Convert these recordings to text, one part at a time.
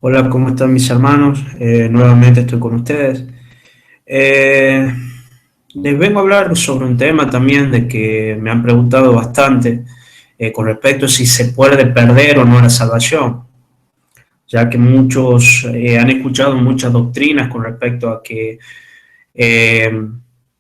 Hola, ¿cómo están mis hermanos? Nuevamente estoy con ustedes. Eh, Les vengo a hablar sobre un tema también de que me han preguntado bastante con respecto a si se puede perder o no la salvación, ya que muchos han escuchado muchas doctrinas con respecto a que eh,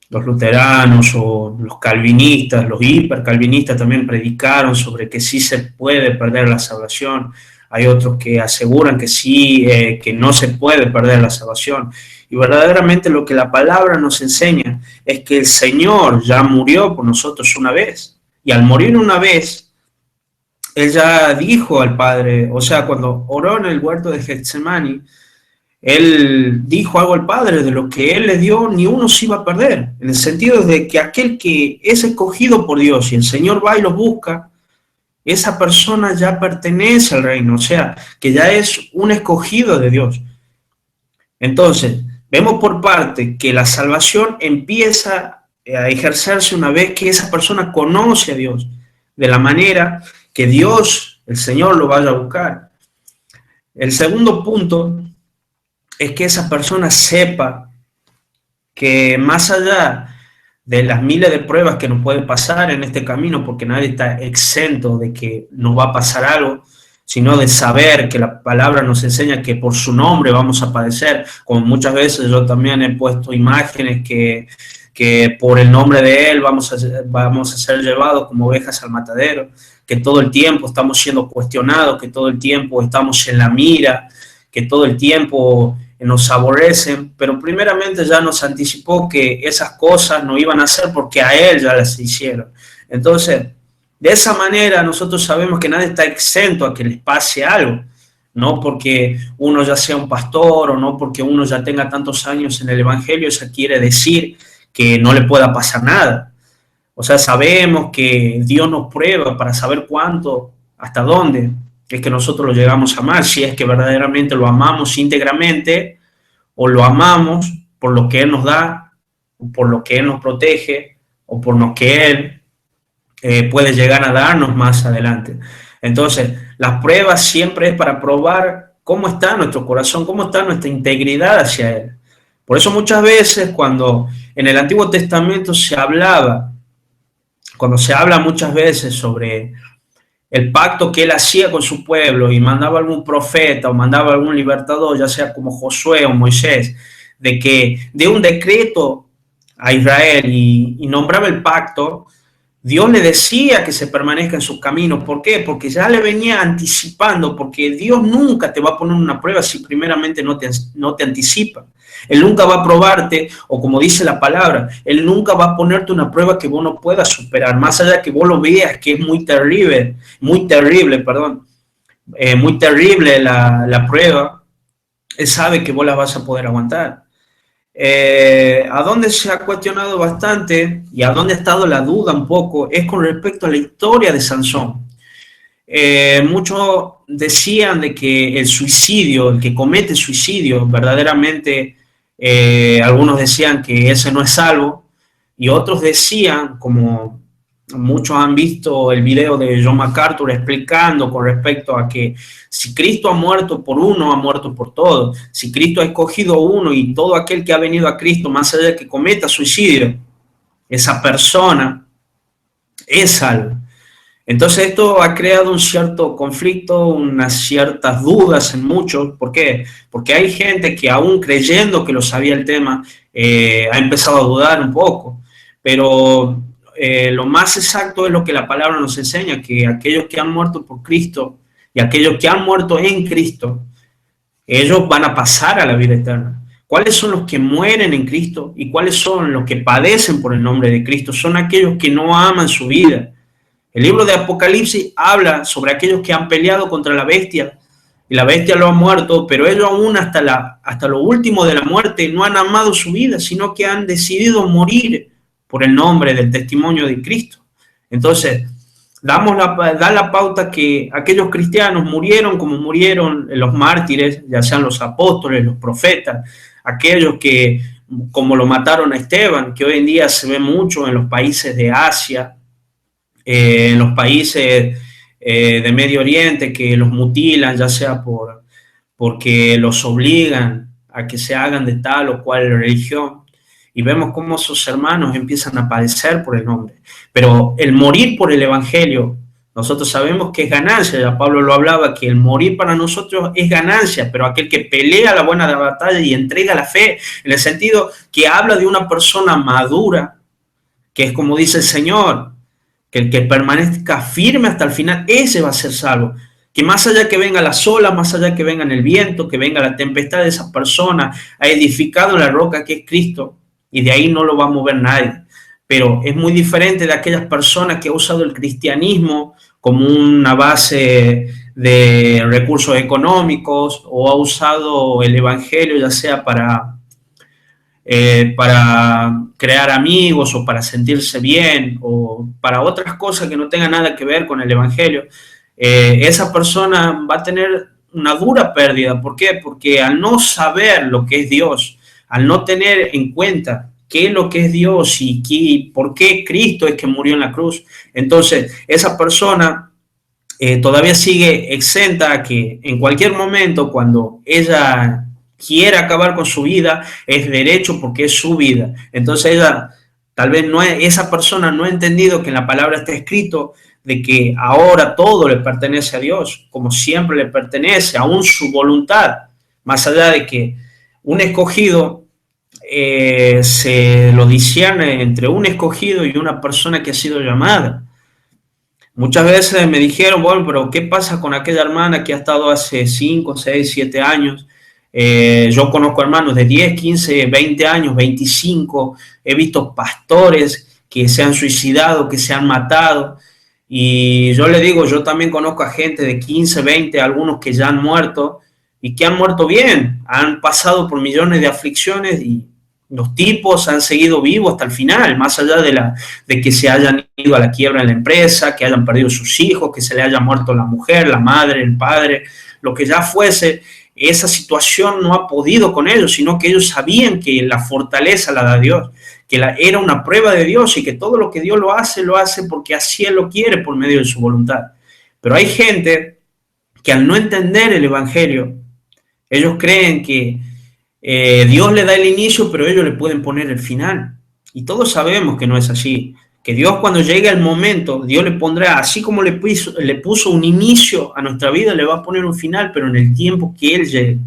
los luteranos o los calvinistas, los hipercalvinistas también predicaron sobre que sí se puede perder la salvación. Hay otros que aseguran que sí, que no se puede perder la salvación. Y verdaderamente lo que la palabra nos enseña es que el Señor ya murió por nosotros una vez. Y al morir una vez, Él ya dijo al Padre, o sea, cuando oró en el huerto de Getsemaní, él dijo algo al Padre, de lo que Él le dio, ni uno se iba a perder, en el sentido de que aquel que es escogido por Dios y el Señor va y lo busca, esa persona ya pertenece al reino, o sea, que ya es un escogido de Dios. Entonces, vemos por parte que la salvación empieza a ejercerse una vez que esa persona conoce a Dios, de la manera que Dios, el Señor, lo vaya a buscar. El segundo punto es que esa persona sepa que más allá de las miles de pruebas que nos pueden pasar en este camino, porque nadie está exento de que nos va a pasar algo, sino de saber que la palabra nos enseña que por su nombre vamos a padecer, como muchas veces yo también he puesto imágenes que por el nombre de Él vamos a ser llevados como ovejas al matadero, que todo el tiempo estamos siendo cuestionados, que todo el tiempo estamos en la mira, que todo el tiempo nos aborrecen, pero primeramente ya nos anticipó que esas cosas no iban a hacer porque a Él ya las hicieron. Entonces, de esa manera nosotros sabemos que nadie está exento a que les pase algo, no porque uno ya sea un pastor o no porque uno ya tenga tantos años en el Evangelio, eso quiere decir que no le pueda pasar nada. O sea, sabemos que Dios nos prueba para saber cuánto, hasta dónde es que nosotros lo llegamos a amar, si es que verdaderamente lo amamos íntegramente o lo amamos por lo que Él nos da, por lo que Él nos protege o por lo que Él puede llegar a darnos más adelante. Entonces, las pruebas siempre es para probar cómo está nuestro corazón, cómo está nuestra integridad hacia Él. Por eso muchas veces cuando en el Antiguo Testamento cuando se habla muchas veces sobre el pacto que él hacía con su pueblo y mandaba algún profeta o mandaba algún libertador, ya sea como Josué o Moisés, de que de un decreto a Israel y nombraba el pacto, Dios le decía que se permanezca en sus caminos. ¿Por qué? Porque ya le venía anticipando, porque Dios nunca te va a poner una prueba si primeramente no te anticipa. Él nunca va a probarte, o como dice la palabra, Él nunca va a ponerte una prueba que vos no puedas superar, más allá de que vos lo veas que es muy terrible, perdón, muy terrible la prueba, Él sabe que vos la vas a poder aguantar. A dónde se ha cuestionado bastante y a dónde ha estado la duda un poco es con respecto a la historia de Sansón. Muchos decían de que el suicidio, el que comete suicidio, verdaderamente, algunos decían que ese no es salvo, y otros decían, como muchos han visto el video de John MacArthur explicando con respecto a que si Cristo ha muerto por uno, ha muerto por todos. Si Cristo ha escogido uno y todo aquel que ha venido a Cristo, más allá de que cometa suicidio, esa persona es salva. Entonces esto ha creado un cierto conflicto, unas ciertas dudas en muchos. ¿Por qué? Porque hay gente que aún creyendo que lo sabía el tema, ha empezado a dudar un poco. Pero lo más exacto es lo que la palabra nos enseña, que aquellos que han muerto por Cristo y aquellos que han muerto en Cristo, ellos van a pasar a la vida eterna. ¿Cuáles son los que mueren en Cristo y cuáles son los que padecen por el nombre de Cristo? Son aquellos que no aman su vida. El libro de Apocalipsis habla sobre aquellos que han peleado contra la bestia y la bestia lo ha muerto, pero ellos aún hasta lo último de la muerte no han amado su vida, sino que han decidido morir por el nombre del testimonio de Cristo. Entonces, da la pauta que aquellos cristianos murieron como murieron los mártires, ya sean los apóstoles, los profetas, aquellos que, como lo mataron a Esteban, que hoy en día se ve mucho en los países de Asia, en los países de Medio Oriente, que los mutilan, ya sea porque los obligan a que se hagan de tal o cual religión, y vemos cómo sus hermanos empiezan a padecer por el nombre. Pero el morir por el Evangelio, nosotros sabemos que es ganancia, ya Pablo lo hablaba, que el morir para nosotros es ganancia, pero aquel que pelea la buena batalla y entrega la fe, en el sentido que habla de una persona madura, que es como dice el Señor, que el que permanezca firme hasta el final, ese va a ser salvo. Que más allá que venga la ola, más allá que venga el viento, que venga la tempestad, de esa persona ha edificado la roca que es Cristo, y de ahí no lo va a mover nadie. Pero es muy diferente de aquellas personas que han usado el cristianismo como una base de recursos económicos, o ha usado el evangelio ya sea para crear amigos o para sentirse bien o para otras cosas que no tengan nada que ver con el evangelio. Esa persona va a tener una dura pérdida. ¿Por qué? Porque al no saber lo que es Dios, al no tener en cuenta qué es lo que es Dios y por qué Cristo es que murió en la cruz, entonces esa persona todavía sigue exenta a que en cualquier momento, cuando ella quiera acabar con su vida, es derecho porque es su vida. Entonces ella, tal vez esa persona no ha entendido que en la palabra está escrito de que ahora todo le pertenece a Dios, como siempre le pertenece, aún su voluntad, más allá de que un escogido se lo discierne entre un escogido y una persona que ha sido llamada. Muchas veces me dijeron, bueno, pero ¿qué pasa con aquella hermana que ha estado hace 5, 6, 7 años? Yo conozco hermanos de 10, 15, 20 años, 25. He visto pastores que se han suicidado, que se han matado. Y yo le digo, yo también conozco a gente de 15, 20, algunos que ya han muerto y que han muerto bien. Han pasado por millones de aflicciones y los tipos han seguido vivos hasta el final, más allá de que se hayan ido a la quiebra en la empresa, que hayan perdido sus hijos, que se le haya muerto la mujer, la madre, el padre, lo que ya fuese. Esa situación no ha podido con ellos, sino que ellos sabían que la fortaleza la da Dios, que era una prueba de Dios y que todo lo que Dios lo hace porque así Él lo quiere por medio de su voluntad. Pero hay gente que al no entender el Evangelio, ellos creen que Dios le da el inicio, pero ellos le pueden poner el final. Y todos sabemos que no es así. Que Dios, cuando llegue el momento, Dios le pondrá, así como le puso un inicio a nuestra vida, le va a poner un final, pero en el tiempo que Él llegue.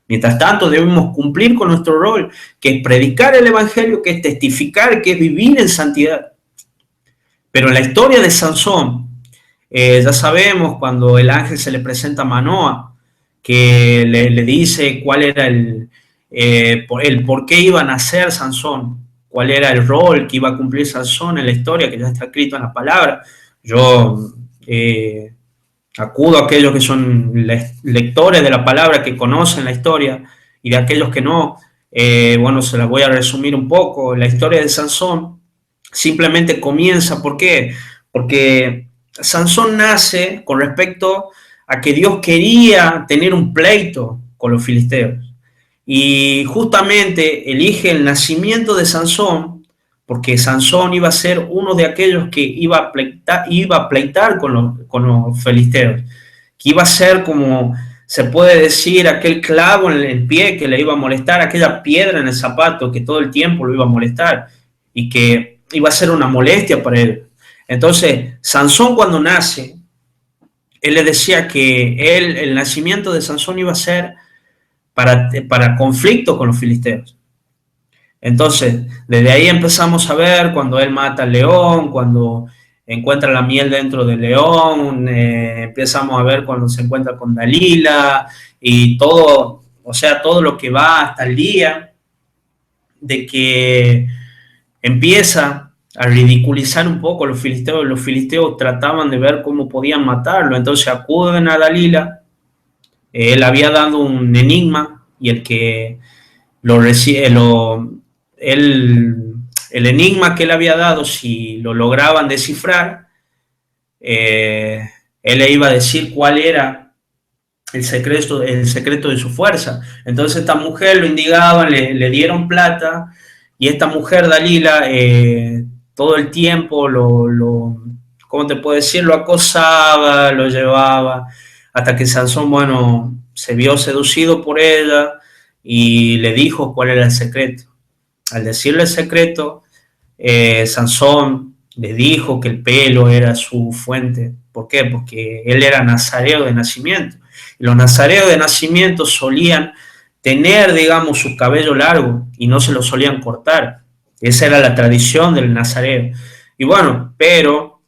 Mientras tanto, debemos cumplir con nuestro rol, que es predicar el Evangelio, que es testificar, que es vivir en santidad. Pero en la historia de Sansón, ya sabemos cuando el ángel se le presenta a Manoa, que le dice cuál era el por qué iba a nacer Sansón, cuál era el rol que iba a cumplir Sansón en la historia, que ya está escrito en la palabra. Yo acudo a aquellos que son lectores de la palabra, que conocen la historia, y de aquellos que no, bueno, se las voy a resumir un poco. La historia de Sansón simplemente comienza, ¿por qué? Porque Sansón nace con respecto a que Dios quería tener un pleito con los filisteos. Y justamente elige el nacimiento de Sansón, porque Sansón iba a ser uno de aquellos que iba a pleitar con los filisteos, que iba a ser, como se puede decir, aquel clavo en el pie que le iba a molestar, aquella piedra en el zapato que todo el tiempo lo iba a molestar y que iba a ser una molestia para él. Entonces, Sansón, cuando nace, él le decía que el nacimiento de Sansón iba a ser para conflicto con los filisteos. Entonces, desde ahí empezamos a ver cuando él mata al león, cuando encuentra la miel dentro del león, empezamos a ver cuando se encuentra con Dalila y todo, o sea, todo lo que va hasta el día de que empieza a ridiculizar un poco a los filisteos trataban de ver cómo podían matarlo, entonces acuden a Dalila. Él había dado un enigma y el que lo recibe, el enigma que él había dado, si lo lograban descifrar, él le iba a decir cuál era el secreto de su fuerza. Entonces esta mujer lo indigaban, le dieron plata, y esta mujer, Dalila, todo el tiempo ¿cómo te puedo decir? Lo acosaba, lo llevaba, hasta que Sansón, bueno, se vio seducido por ella y le dijo cuál era el secreto. Al decirle el secreto, Sansón le dijo que el pelo era su fuente. ¿Por qué? Porque él era nazareo de nacimiento. Y los nazareos de nacimiento solían tener, digamos, su cabello largo y no se lo solían cortar. Esa era la tradición del nazareo. Y bueno, pero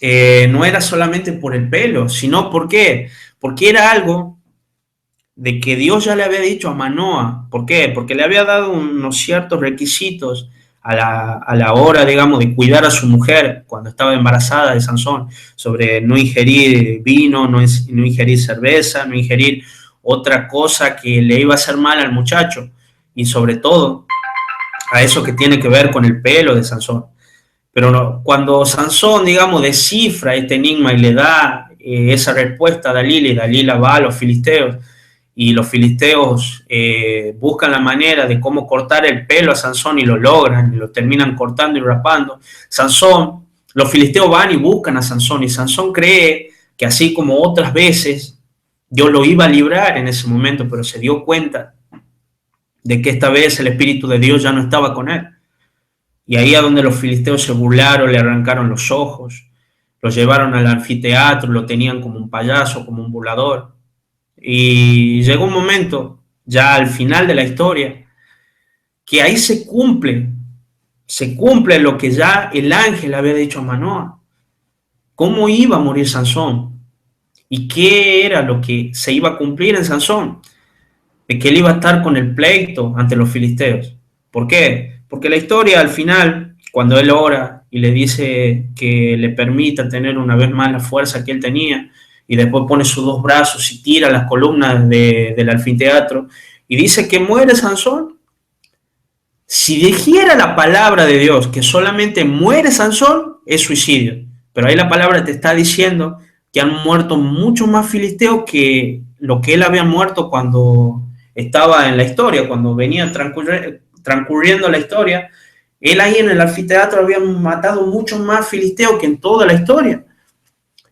no era solamente por el pelo, sino ¿por qué? Porque era algo de que Dios ya le había dicho a Manoa. ¿Por qué? Porque le había dado unos ciertos requisitos a la hora, digamos, de cuidar a su mujer cuando estaba embarazada de Sansón, sobre no ingerir vino, no ingerir cerveza, no ingerir otra cosa que le iba a hacer mal al muchacho, y sobre todo a eso que tiene que ver con el pelo de Sansón. Pero no, cuando Sansón, digamos, descifra este enigma y le da esa respuesta a Dalila, y Dalila va a los filisteos, y los filisteos buscan la manera de cómo cortar el pelo a Sansón y lo logran, y lo terminan cortando y rapando. Sansón, los filisteos van y buscan a Sansón, y Sansón cree que así como otras veces, Dios lo iba a librar en ese momento, pero se dio cuenta de que esta vez el Espíritu de Dios ya no estaba con él. Y ahí a donde los filisteos se burlaron, le arrancaron los ojos, lo llevaron al anfiteatro, lo tenían como un payaso, como un burlador. Y llegó un momento, ya al final de la historia, que ahí se cumple lo que ya el ángel había dicho a Manoa. ¿Cómo iba a morir Sansón? ¿Y qué era lo que se iba a cumplir en Sansón? De que él iba a estar con el pleito ante los filisteos. ¿Por qué? Porque la historia al final, cuando él ora y le dice que le permita tener una vez más la fuerza que él tenía, y después pone sus dos brazos y tira las columnas del anfiteatro, y dice que muere Sansón. Si dijera la palabra de Dios que solamente muere Sansón, es suicidio. Pero ahí la palabra te está diciendo que han muerto muchos más filisteos que lo que él había muerto cuando estaba en la historia, cuando venía transcurriendo la historia. Él ahí en el anfiteatro había matado muchos más filisteos que en toda la historia.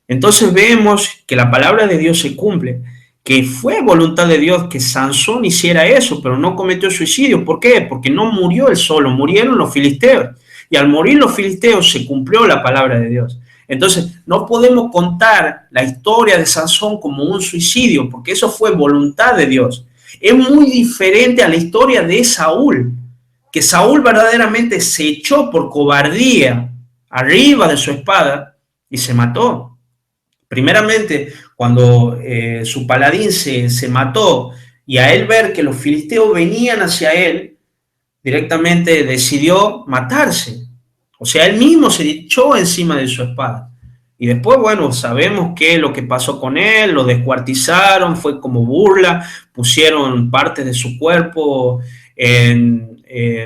Entonces vemos que la palabra de Dios se cumple, que fue voluntad de Dios que Sansón hiciera eso, pero no cometió suicidio. ¿Por qué? Porque no murió él solo, murieron los filisteos. Y al morir los filisteos se cumplió la palabra de Dios. Entonces, no podemos contar la historia de Sansón como un suicidio, porque eso fue voluntad de Dios. Es muy diferente a la historia de Saúl, que Saúl verdaderamente se echó por cobardía arriba de su espada y se mató. Primeramente, cuando su paladín se mató, y a él ver que los filisteos venían hacia él, directamente decidió matarse. O sea, él mismo se echó encima de su espada. Y después, bueno, sabemos qué es lo que pasó con él, lo descuartizaron, fue como burla, pusieron partes de su cuerpo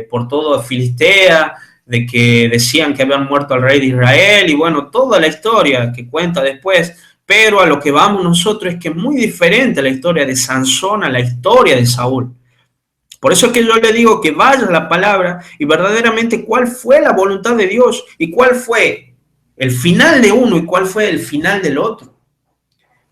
por todo Filistea, de que decían que habían muerto al rey de Israel, y bueno, toda la historia que cuenta después. Pero a lo que vamos nosotros es que es muy diferente la historia de Sansón a la historia de Saúl. Por eso es que yo le digo que vaya a la palabra y verdaderamente cuál fue la voluntad de Dios y cuál fue el final de uno y cuál fue el final del otro.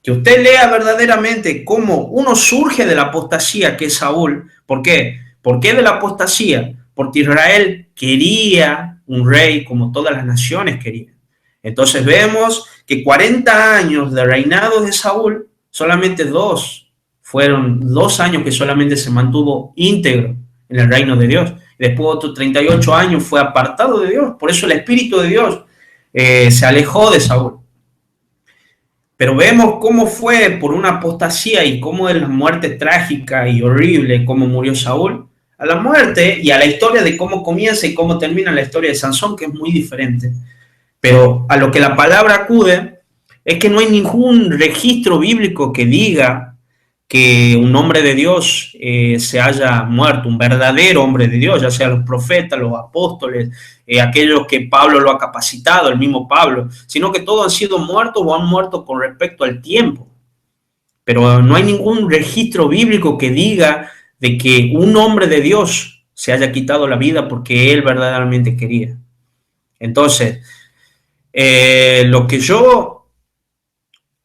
Que usted lea verdaderamente cómo uno surge de la apostasía que es Saúl. ¿Por qué? ¿Por qué de la apostasía? Porque Israel quería un rey como todas las naciones querían. Entonces vemos que 40 años de reinado de Saúl, solamente fueron 2 años que solamente se mantuvo íntegro en el reino de Dios. Después otros 38 años fue apartado de Dios. Por eso el Espíritu de Dios se alejó de Saúl. Pero vemos cómo fue por una apostasía y cómo es la muerte trágica y horrible, cómo murió Saúl, a la muerte y a la historia de cómo comienza y cómo termina la historia de Sansón, que es muy diferente. Pero a lo que la palabra acude es que no hay ningún registro bíblico que diga que un hombre de Dios se haya muerto, un verdadero hombre de Dios, ya sea los profetas, los apóstoles, aquellos que Pablo lo ha capacitado, el mismo Pablo, sino que todos han sido muertos o han muerto con respecto al tiempo. Pero no hay ningún registro bíblico que diga de que un hombre de Dios se haya quitado la vida porque él verdaderamente quería. Entonces, lo que yo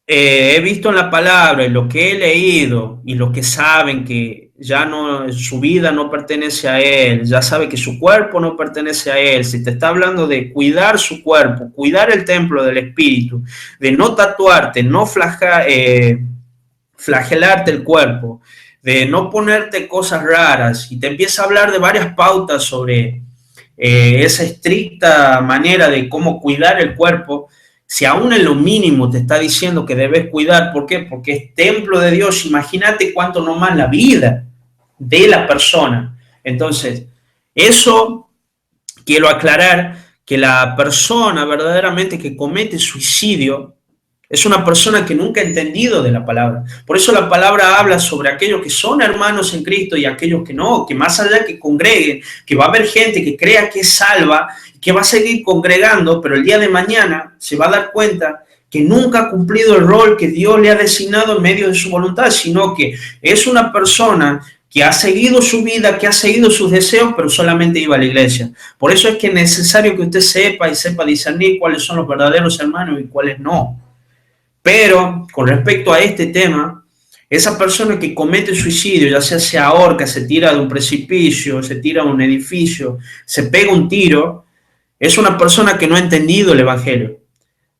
He visto en la palabra y lo que he leído y lo que saben que ya no, su vida no pertenece a él, ya sabe que su cuerpo no pertenece a él. Si te está hablando de cuidar su cuerpo, cuidar el templo del espíritu, de no tatuarte, no flagelarte el cuerpo, de no ponerte cosas raras, y te empieza a hablar de varias pautas sobre esa estricta manera de cómo cuidar el cuerpo. Si aún en lo mínimo te está diciendo que debes cuidar, ¿por qué? Porque es templo de Dios. Imagínate cuánto nomás la vida de la persona. Entonces, eso quiero aclarar, que la persona verdaderamente que comete suicidio es una persona que nunca ha entendido de la palabra. Por eso la palabra habla sobre aquellos que son hermanos en Cristo y aquellos que no, que más allá que congreguen, que va a haber gente que crea que es salva, que va a seguir congregando, pero el día de mañana se va a dar cuenta que nunca ha cumplido el rol que Dios le ha designado en medio de su voluntad, sino que es una persona que ha seguido su vida, que ha seguido sus deseos, pero solamente iba a la iglesia. Por eso es que es necesario que usted sepa y sepa discernir cuáles son los verdaderos hermanos y cuáles no. Pero con respecto a este tema, esa persona que comete suicidio, ya sea se ahorca, se tira de un precipicio, se tira de un edificio, se pega un tiro, es una persona que no ha entendido el Evangelio.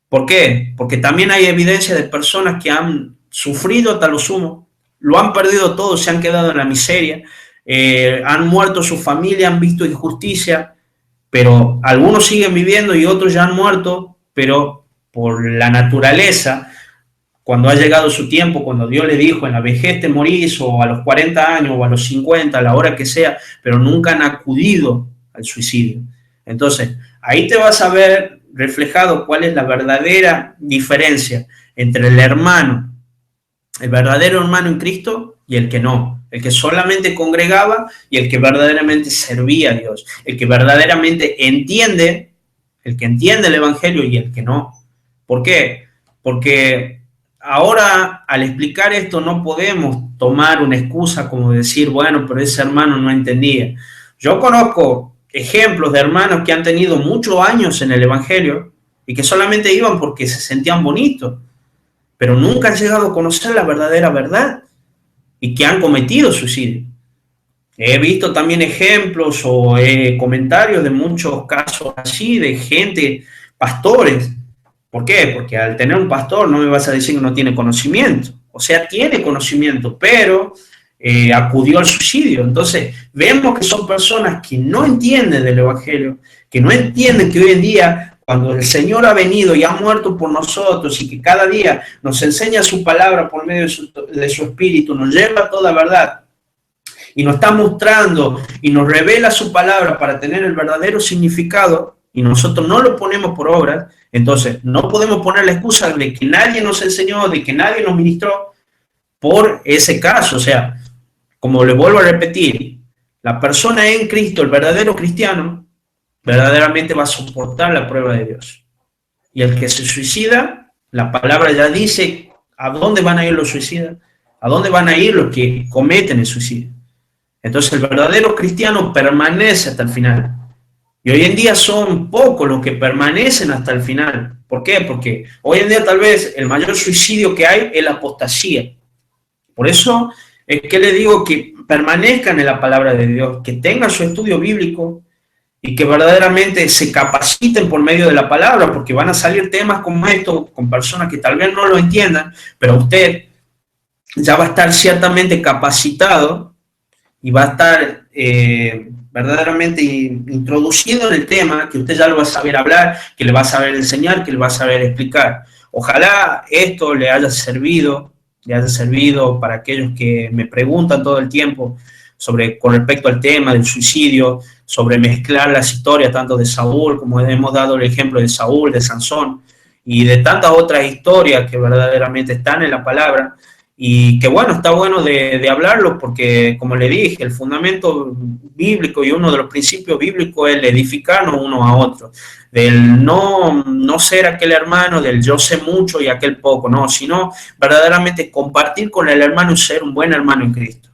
¿Por qué? Porque también hay evidencia de personas que han sufrido hasta lo sumo, lo han perdido todo, se han quedado en la miseria, han muerto su familia, han visto injusticia, pero algunos siguen viviendo y otros ya han muerto, pero por la naturaleza, cuando ha llegado su tiempo, cuando Dios le dijo en la vejez te morís, o a los 40 años, o a los 50, a la hora que sea, pero nunca han acudido al suicidio. Entonces, ahí te vas a ver reflejado cuál es la verdadera diferencia entre el hermano, el verdadero hermano en Cristo, y el que no, el que solamente congregaba y el que verdaderamente servía a Dios, el que verdaderamente entiende, el que entiende el Evangelio y el que no. ¿Por qué? Porque ahora, al explicar esto, no podemos tomar una excusa como decir, bueno, pero ese hermano no entendía. Yo conozco ejemplos de hermanos que han tenido muchos años en el Evangelio y que solamente iban porque se sentían bonitos, pero nunca han llegado a conocer la verdadera verdad y que han cometido suicidio. He visto también ejemplos o comentarios de muchos casos así, de gente, pastores. ¿Por qué? Porque al tener un pastor no me vas a decir que no tiene conocimiento. O sea, tiene conocimiento, pero acudió al suicidio. Entonces, vemos que son personas que no entienden del Evangelio, que no entienden que hoy en día, cuando el Señor ha venido y ha muerto por nosotros y que cada día nos enseña su palabra por medio de su Espíritu, nos lleva a toda verdad, y nos está mostrando y nos revela su palabra para tener el verdadero significado, y nosotros no lo ponemos por obra, entonces no podemos poner la excusa de que nadie nos enseñó, de que nadie nos ministró por ese caso. O sea, como le vuelvo a repetir, la persona en Cristo, el verdadero cristiano, verdaderamente va a soportar la prueba de Dios. Y el que se suicida, la palabra ya dice a dónde van a ir los suicidas, a dónde van a ir los que cometen el suicidio. Entonces el verdadero cristiano permanece hasta el final. Y hoy en día son pocos los que permanecen hasta el final. ¿Por qué? Porque hoy en día tal vez el mayor suicidio que hay es la apostasía. Por eso es que le digo que permanezcan en la palabra de Dios, que tengan su estudio bíblico y que verdaderamente se capaciten por medio de la palabra, porque van a salir temas como estos con personas que tal vez no lo entiendan, pero usted ya va a estar ciertamente capacitado y va a estar verdaderamente introducido en el tema, que usted ya lo va a saber hablar, que le va a saber enseñar, que le va a saber explicar. Ojalá esto le haya servido para aquellos que me preguntan todo el tiempo con respecto al tema del suicidio, sobre mezclar las historias tanto de Saúl, como hemos dado el ejemplo de Saúl, de Sansón, y de tantas otras historias que verdaderamente están en la palabra. Y que bueno, está bueno de hablarlo porque, como le dije, el fundamento bíblico y uno de los principios bíblicos es el edificarnos uno a otro, del no ser aquel hermano del yo sé mucho y aquel poco, no, sino verdaderamente compartir con el hermano y ser un buen hermano en Cristo.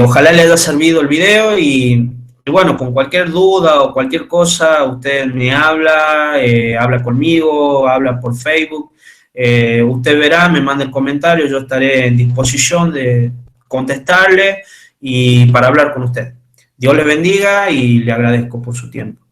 Ojalá le haya servido el video y bueno, con cualquier duda o cualquier cosa, usted me habla, habla conmigo, habla por Facebook. Usted verá, me manda el comentario, yo estaré en disposición de contestarle y para hablar con usted. Dios le bendiga y le agradezco por su tiempo.